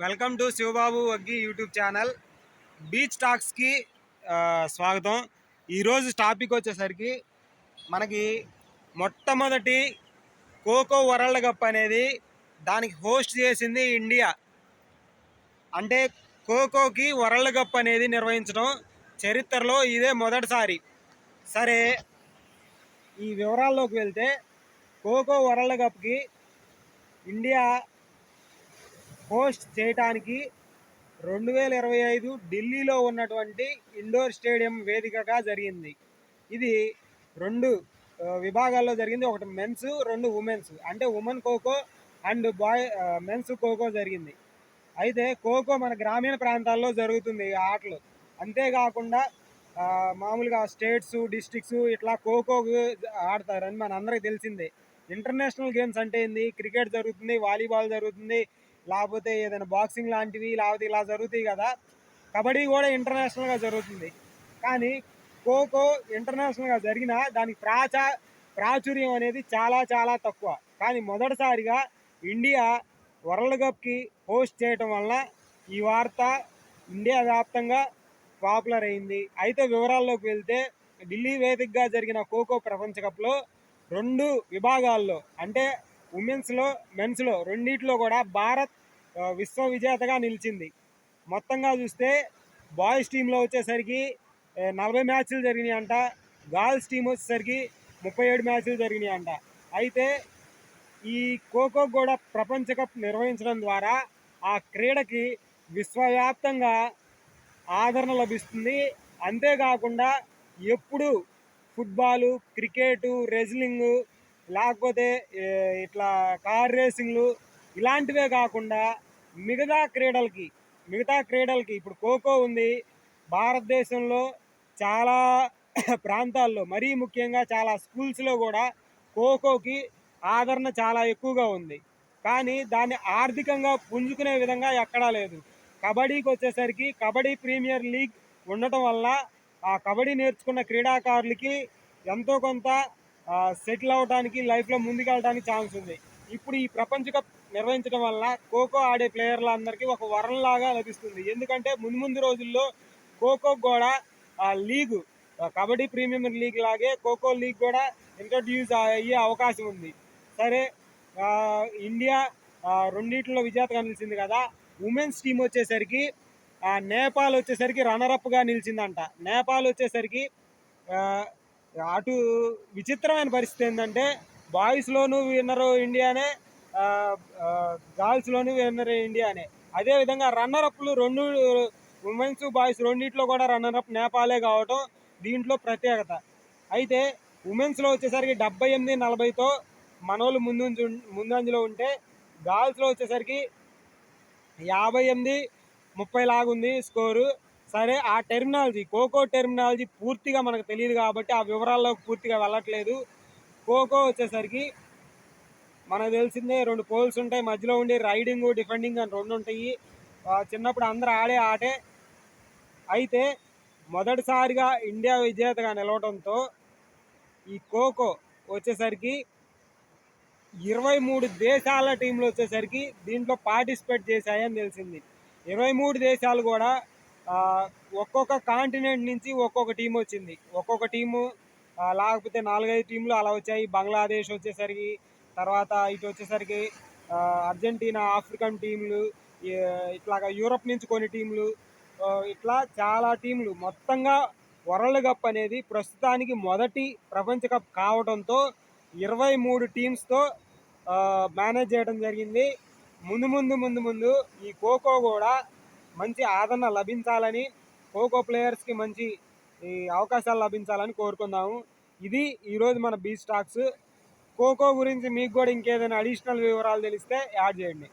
Welcome to Sivababu Vaggi YouTube channel. Beach టాక్స్కి స్వాగతం. ఈరోజు టాపిక్ వచ్చేసరికి మనకి మొట్టమొదటి ఖోఖో వరల్డ్ కప్ అనేది దానికి హోస్ట్ చేసింది ఇండియా. అంటే ఖోఖోకి వరల్డ్ కప్ అనేది నిర్వహించడం చరిత్రలో ఇదే మొదటిసారి. సరే, ఈ వివరాల్లోకి వెళ్తే ఖోఖో వరల్డ్ కప్కి ఇండియా హోస్ట్ చేయటానికి 2025 ఢిల్లీలో ఉన్నటువంటి ఇండోర్ స్టేడియం వేదికగా జరిగింది. ఇది రెండు విభాగాల్లో జరిగింది. ఒకటి మెన్స్, రెండు ఉమెన్స్. అంటే women khokho and men's khokho జరిగింది. అయితే ఖోఖో మన గ్రామీణ ప్రాంతాల్లో జరుగుతుంది ఈ ఆటలు. అంతేకాకుండా మామూలుగా స్టేట్స్, డిస్ట్రిక్ట్స్ ఇట్లా ఖోఖో ఆడతారని మన అందరికి తెలిసిందే. ఇంటర్నేషనల్ గేమ్స్ అంటే ఏంది? క్రికెట్ జరుగుతుంది, వాలీబాల్ జరుగుతుంది, లేకపోతే ఏదైనా బాక్సింగ్ లాంటివి, లేకపోతే ఇలా జరుగుతాయి కదా. కబడ్డీ కూడా ఇంటర్నేషనల్గా జరుగుతుంది. కానీ ఖోఖో ఇంటర్నేషనల్గా జరిగినా దానికి ప్రాచుర్యం అనేది చాలా చాలా తక్కువ. కానీ మొదటిసారిగా ఇండియా వరల్డ్ కప్కి హోస్ట్ చేయటం వలన ఈ వార్త ఇండియా వ్యాప్తంగా పాపులర్ అయింది. అయితే వివరాల్లోకి వెళ్తే ఢిల్లీ వేదికగా జరిగిన ఖోఖో ప్రపంచ కప్లో రెండు విభాగాల్లో అంటే ఉమెన్స్లో, మెన్స్లో రెండింటిలో కూడా భారత్ విశ్వ విజేతగా నిలిచింది. మొత్తంగా చూస్తే బాయ్స్ టీంలో వచ్చేసరికి 40 మ్యాచ్లు జరిగినాయి అంట. గర్ల్స్ టీం వచ్చేసరికి 37 మ్యాచ్లు జరిగినాయి అంట. అయితే ఈ ఖోఖో కూడా ప్రపంచ కప్ నిర్వహించడం ద్వారా ఆ క్రీడకి విశ్వవ్యాప్తంగా ఆదరణ లభిస్తుంది. అంతేకాకుండా ఎప్పుడు ఫుట్బాలు, క్రికెటు, రెజ్లింగు, లేకపోతే ఇట్లా కార్ రేసింగ్లు ఇలాంటివే కాకుండా మిగతా క్రీడలకి ఇప్పుడు ఖోఖో ఉంది. భారతదేశంలో చాలా ప్రాంతాల్లో, మరీ ముఖ్యంగా చాలా స్కూల్స్లో కూడా ఖోఖోకి ఆదరణ చాలా ఎక్కువగా ఉంది. కానీ దాన్ని ఆర్థికంగా పుంజుకునే విధంగా ఎక్కడా లేదు. కబడ్డీకి వచ్చేసరికి కబడ్డీ ప్రీమియర్ లీగ్ ఉండటం వల్ల ఆ కబడ్డీ నేర్చుకున్న క్రీడాకారులకి ఎంతో కొంత సెటిల్ అవడానికి, లైఫ్లో ముందుకెళ్ళడానికి ఛాన్స్ ఉంది. ఇప్పుడు ఈ ప్రపంచ కప్ నిర్వహించడం వల్ల ఖోఖో ఆడే ప్లేయర్లందరికీ ఒక వరంలాగా లభిస్తుంది. ఎందుకంటే ముందు రోజుల్లో ఖోఖో కూడా లీగు, కబడ్డీ ప్రీమియర్ లీగ్ లాగే ఖోఖో లీగ్ కూడా ఇంట్రడ్యూస్ అయ్యే అవకాశం ఉంది. సరే, ఇండియా రెండిట్లో విజేతగా నిలిచింది కదా. ఉమెన్స్ టీం వచ్చేసరికి నేపాల్ వచ్చేసరికి రన్నరప్గా నిలిచిందంట. నేపాల్ వచ్చేసరికి అటు విచిత్రమైన పరిస్థితి ఏంటంటే బాయ్స్లోనూ విన్నరు ఇండియానే, గర్ల్స్లోనూ విన్నరు ఇండియానే. అదేవిధంగా రన్నరప్లు రెండు ఉమెన్స్, బాయ్స్ రెండింటిలో కూడా రన్నరప్ నేపాలే కావటం దీంట్లో ప్రత్యేకత. అయితే ఉమెన్స్లో వచ్చేసరికి 78-40తో మనోళ్ళు ముందంజలో ఉంటే, గర్ల్స్లో వచ్చేసరికి 58-30 లాగుంది స్కోరు. సరే, ఆ టెర్మినాలజీ, ఖోఖో టెర్మినాలజీ పూర్తిగా మనకు తెలియదు కాబట్టి ఆ వివరాల్లోకి పూర్తిగా వెళ్ళట్లేదు. ఖోఖో వచ్చేసరికి మనకు తెలిసిందే, 2 పోల్స్ ఉంటాయి, మధ్యలో ఉండే రైడింగ్, డిఫెండింగ్ అని 2 ఉంటాయి. చిన్నప్పుడు అందరూ ఆడే ఆటే. అయితే మొదటిసారిగా ఇండియా విజేతగా నిలవడంతో ఈ ఖోఖో వచ్చేసరికి 23 దేశాల టీంలు వచ్చేసరికి దీంట్లో పార్టిసిపేట్ చేశాయని తెలిసింది. 23 దేశాలు కూడా ఒక్కొక్క కాంటినెంట్ నుంచి ఒక్కొక్క టీం వచ్చింది. ఒక్కొక్క టీము లేకపోతే 4-5 టీంలు అలా వచ్చాయి. బంగ్లాదేశ్ వచ్చేసరికి, తర్వాత ఇటు వచ్చేసరికి అర్జెంటీనా, ఆఫ్రికన్ టీంలు, ఇట్లాగా యూరప్ నుంచి కొన్ని టీంలు, ఇట్లా చాలా టీంలు. మొత్తంగా వరల్డ్ కప్ అనేది ప్రస్తుతానికి మొదటి ప్రపంచ కప్ కావడంతో 23 టీమ్స్తో మేనేజ్ చేయడం జరిగింది. ముందు ఈ ఖోఖో కూడా మంచి ఆదరణ లభించాలని, ఖోఖో ప్లేయర్స్కి మంచి ఈ అవకాశాలు లభించాలని కోరుకుందాము. ఇది ఈరోజు మన బీచ్ టాక్స్. ఖోఖో గురించి మీకు కూడా ఇంకేదైనా అడిషనల్ వివరాలు తెలిస్తే యాడ్ చేయండి.